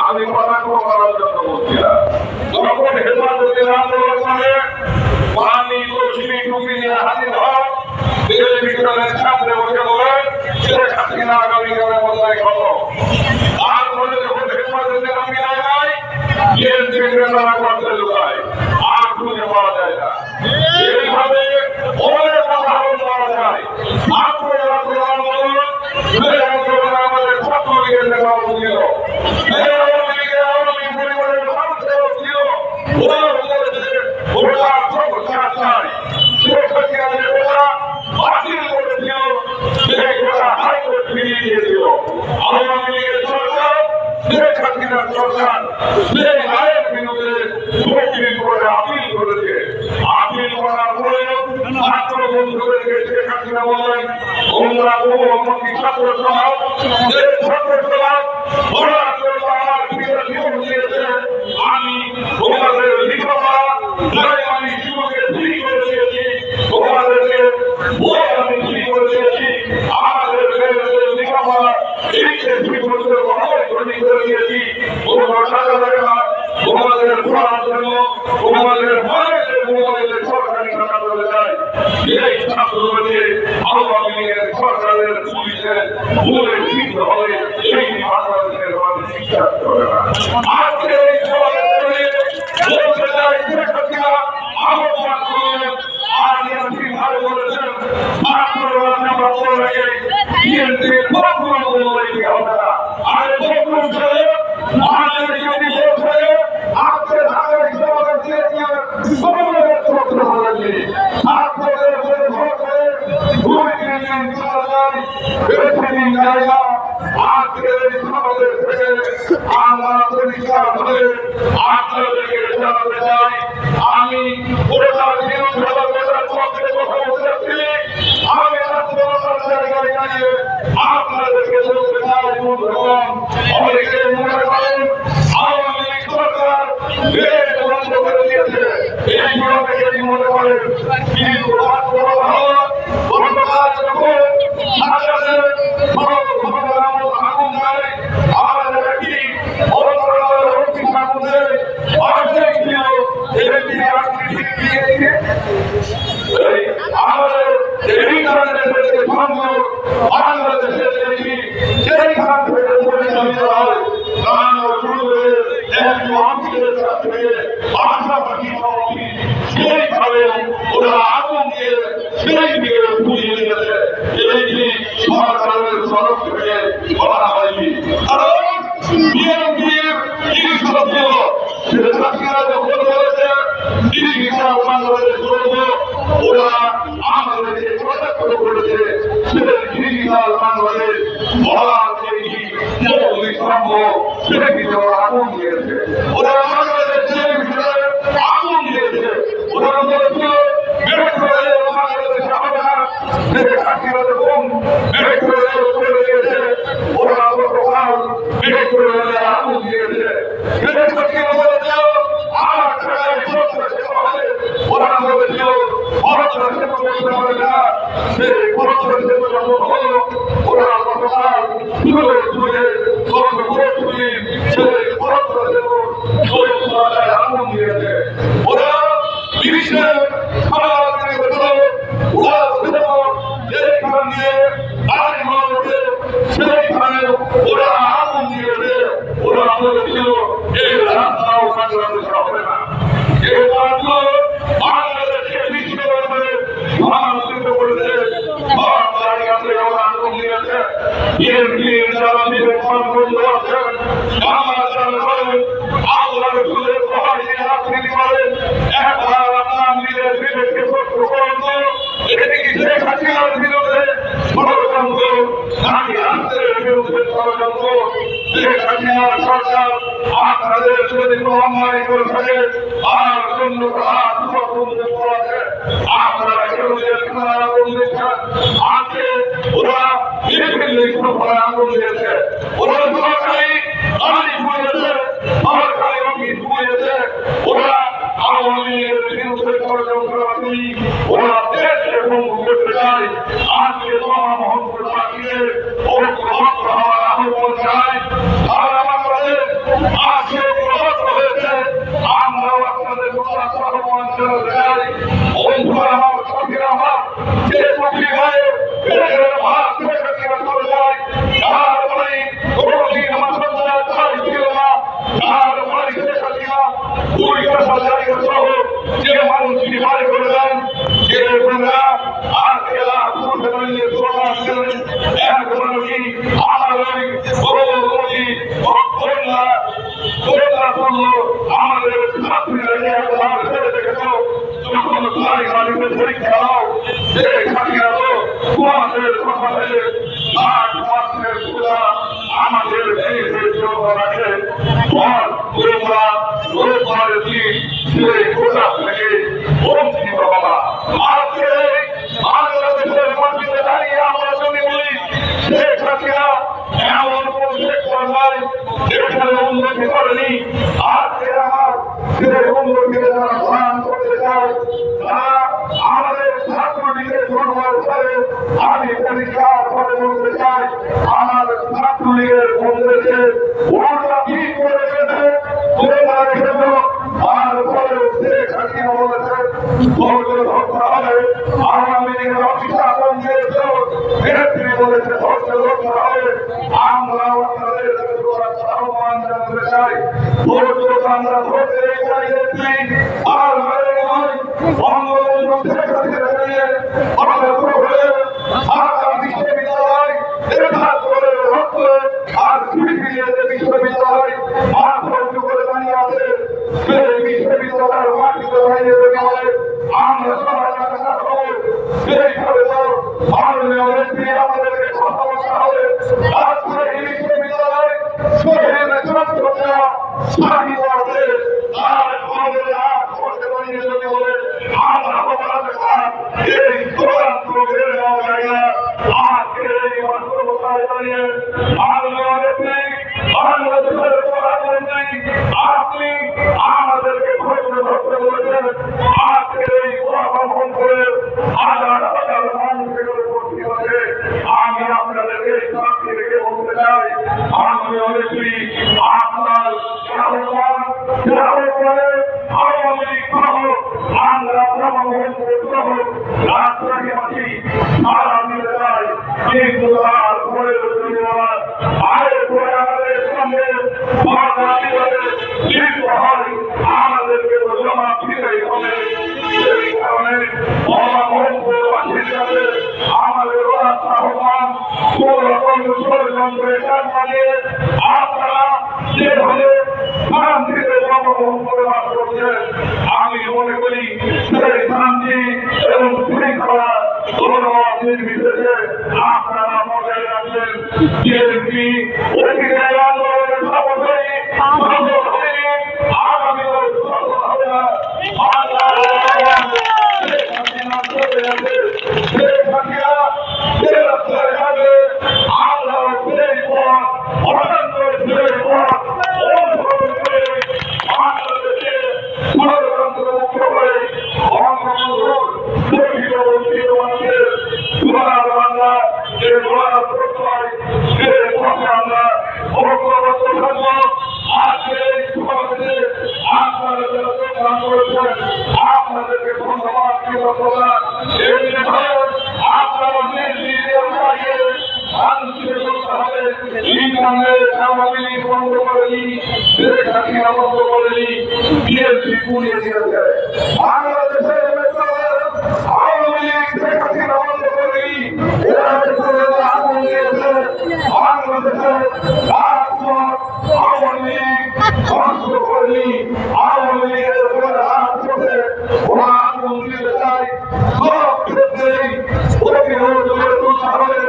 আমি কথা করার জন্য বলছি না। যখন হেফাজতের আন্দোলন করে পানি লক্ষ্মী টুপি নিয়ে হাজির হয় টেলিভিশনের সামনে বসে বলে শেখ হাসিনা আগামীকালে বদলাই হলো। তারপরে যখন হেফাজতের আমি নাই বিএনপির নেতারা করতে লুকায় আর খুঁজে পাওয়া যায় না। এইভাবে অনেক উদাহরণ পাওয়া যায়। আমাদের ছাত্রলীগের নেতাও ছিল, পরিবারের মানুষেরও ছিল। বাতিল করেছিল, হাইকোর্ট ফিরিয়ে দিয়েছিল। আওয়ামী লীগের সরকার শেখ হাসিনার সরকার সেই রায়ের বিরুদ্ধে সুপ্রিম কোর্টে আপিল করেছে। আপিল করার পরেও ছাত্র বন্ধুদেরকে শেখ হাসিনা বললেন তোমরা বহুমুখী ছাত্র সমাজ, ছাত্র সমাজ ওনার জন্য আমার পিতা জীবন দিয়েছে, আমি তোমাদের লেখাপড়া আমি যুবকে ফ্রি করে দিয়েছি, তোমাদেরকে বই আমি ফ্রি করে দিয়েছি, আমাদের লেখাপড়া করে দিয়েছি, তোমার টাকা লাগে না, তোমাদের পড়ার জন্য তোমাদের মায়েদের সরকারি টাকা চলে যায়। এই ছাত্রদের আওয়ামী লীগের সরকারের পুলিশের ভুলে ঠিক হবে, এই বাংলাদেশের মানুষ বিশ্বাস করে না। আজকে এই সমাজের বলতে চাই শেখ হাসিনা আহ্বান করলেন আর ইয়াসিন ভাই বলেছেন ছাত্ররা আমরা বলে রাখে বিএনপির বক্তব্য বলতে হবে না। আরে বক্তব্য ছেড়ে আমাদের যদি বলছে আজকে ঢাকার সমাজের সমাজের চক্র বলেছি ছাত্রদের উপরে ভোট করে 2-3 দিন চলে যায়, বেশি দিন যায় না। আজকের এই সমাজের থেকে আমরা পরিষ্কার হয়ে আপনাদেরকে জানাতে চাই আমি ওটার বিরুদ্ধে ওটার পক্ষে কথা বলতেছি। আমি রাষ্ট্রপতির জায়গায় দাঁড়িয়ে আপনাদেরকে বলতে চাই বন্ধুগণ, অনেকে মনে করেন আওয়ামী লীগ সরকার দেশ বন্ধ করে দিয়েছে, এই অনেকেই মনে করেন, কিন্তু গতকাল যখন ঢাকাতে আগুন দেয় আমাদের একটি আমাদের বাংলাদেশের সেইখান থেকে পরিচালিত হয় সেইভাবে ওরা আগুন দিয়ে সেই দিকে পুড়িয়ে দিয়েছে। এই সরকারের তরফ থেকে বলা হয়নি, কারণ বিএনপির বাংলাদেশ করবো ওরা আমাদেরকে প্রত্যক্ষ করেছে। ডিজিটাল বাংলাদেশ বলার আগুন দিয়েছে, ওরা বাংলাদেশের ভিতরে আগুন দিয়েছে। ওরা বলেছিল মেট্রো রেল বাংলাদেশে হবে না, মেট্রো রেল করে দিয়েছে। ওরা গতকাল মেট্রো রেলে আগুন দিয়েছে। ওরা বলেছিল ভারতের সেতু করতে পারে না, সেই ভারতের সেতু যখন হলো ওরা গতকাল সেই ভারতের সেতু আগুন দিয়েছে। ওরা বিশ্বের যেখান দিয়ে গাড়ি মারছে সেইখানে ওরা আগুন দিয়েছে। ওরা বলেছিল এই রাস্তাও বাংলাদেশে হবে না, এই রাস্তা বাংলাদেশকে বিশ্বভাবে ভারত করেছে। আগুন দিয়েছে বিএনপির যারা বিবেকবান বন্ধু আছেন আল্লাহ রসুলের প্রহারী রাজনীতি করেন, একবার আপনার নিজের বিবেককে প্রশ্ন করুন তো এখানে কি শেখ হাসিনার বিরুদ্ধে ষড়যন্ত্র নাকি রাষ্ট্রের বিরুদ্ধে ষড়যন্ত্র? শেখ হাসিনার সরকার আপনাদের যদি অন্যায় করে থাকে আর জন্য আপনারা কেউ আজকে ওরা সরকার আন্দোলন দিয়েছে ওরা সরকারি আইন হয়েছে সরকারি অফিস হয়েছে ওরা আওয়ামী লীগের বিরুদ্ধে ষড়যন্ত্রবাদী ওরা দেশকে ভঙ্গ করতে চায় আজকে মহামহত্ব পাঠিয়ে ঐক্যবদ্ধ হওয়ার আহ্বান জানায় সারা বাংলাদেশ আজকে ঐক্যবদ্ধ হয়েছে আমরাও আপনাদের আহ্বান জানাতে চাই বন্ধুরা আমার সাথীরা আমার যে কবি হয়ে দেশের ভাগ করে চলে যায় যার বাড়ি কোনদিন আমার সন্তান ঠাই ছিল না যার বাড়ি শেখাচ্ছিনা দুই পয়সা জায়গা সহ যে মানুষ বিবাহ করে দেন যে বোনেরা আজকে রাজনীতির প্রকাশ করেন একবার কি আমার ওই বড়ি কন্যা করল আমাদের ছাত্রীরা একবার ছেড়ে দেখেছ যখন তাই বাড়িতে পরীক্ষা দাও যে ছাত্রীরা তো তোমাদের সকালে 8 মাসের পূজা আমাদের দেশের জন্য রাখে তোমরা রোববারের দিন সেই পূজা থেকে বঞ্চিত বাবা আজকে বাংলাদেশের মাটিতে দাঁড়িয়ে আমরা যদি বলি শেখ হাসিনা এমন কোন সেক্টর নাই যেখানে উন্নতি করেনি আজকে আমার সেই উন্নতিকে যারা প্রাণ করতে চায় তারা আমাদের ছাত্রলীগের জন্মের পরে আমি পরিষ্কার করে বলতে চাই আমাদের ছাত্রলীগের বন্ধুদেরকে ওরা কি করে গেছে তোমরা রেখেছ আর পরে শেখ হাসিনা বলেছে ধৈর্য ধরতে হবে আওয়ামী লীগের অফিসার বন্ধুদের নেত্রী বলেছে ধৈর্য ধরতে হবে আমরাও আপনাদের আহ্বান জানাতে চাই ধৈর্য আমরা ধরতে চাই নেত্রী আর মেরে নয় বঙ্গবন্ধু শেখ হাসিনা নিয়ে আমাদের হয়ে ঢাকা বিশ্ববিদ্যালয় এখান করে রক্ত আর ফিরিয়ে বিশ্ববিদ্যালয় মাঠ উঁচু করে দাঁড়িয়ে আছে সেই বিশ্ববিদ্যালয়ের মাটিতে দাঁড়িয়ে বলে আমরা সবাই দেখা হবো সেইভাবে তো মাননীয় নেত্রী আমাদেরকে কথা বলতে হবে আজকে এই বিশ্ববিদ্যালয় শহীদ ছাত্ররা স্বাধীন আছে তার আমাদের হাত করতে পারিয়ে যদি বলে আমরা হবার দেখা এই চূড়ান্ত বেড়ে নেওয়া যায় না আজকে এই বাস্তবতায় দাঁড়িয়ে মাননীয় নেত্রী বাংলাদেশের প্রধানমন্ত্রী আপনি আমাদেরকে ধৈর্য ধরতে বলেছেন আজকে এই ভ্রমণ করে হাজার হাজার মানুষের উপস্থিত হয়েছে আমি আপনাদেরকে সাক্ষী রেখে বলতে চাই মাননীয় নেত্রী আপনার আহ্বান আওয়ামী লীগ সহ আমরা ভ্রমণ সহ রাজশাহীবাসী সারা দিতে চাই কিন্তু তার পরে আয়ের পরে আমাদের সঙ্গে আমাদেরকে জমা ফিরে হবে সেই কারণে আমাদের আহ্বান ষড়যন্ত্রের কাজ লাগিয়ে আপনারা যেভাবে শান্তিতে জন্মগ্রহণ করে বাস করছেন আমি মনে করি সেই শান্তি এবং শৃঙ্খলা নির্বিশেষে আপনারা বজায় রাখবেন বিএনপি অধিকার আন্দোলনের সভাপতি আগামী আপনাদেরকে ধন্যবাদ আপনারা বন্ধ করেনি বন্ধ করেনি বিএনপি পুড়িয়ে দিয়েছে বাংলাদেশের আওয়ামী লীগ শেখ হাসিনা বন্ধ করেনি আগুন দিয়েছে বাংলাদেশের রাজপথ আওয়ামী লীগ ধ্বংস করেনি আওয়ামী লীগের উপরে হাত করে ওরা আগুন দিতে চায় সব ক্ষেত্রেই প্রতিরোধ গড়ে তুলতে হবে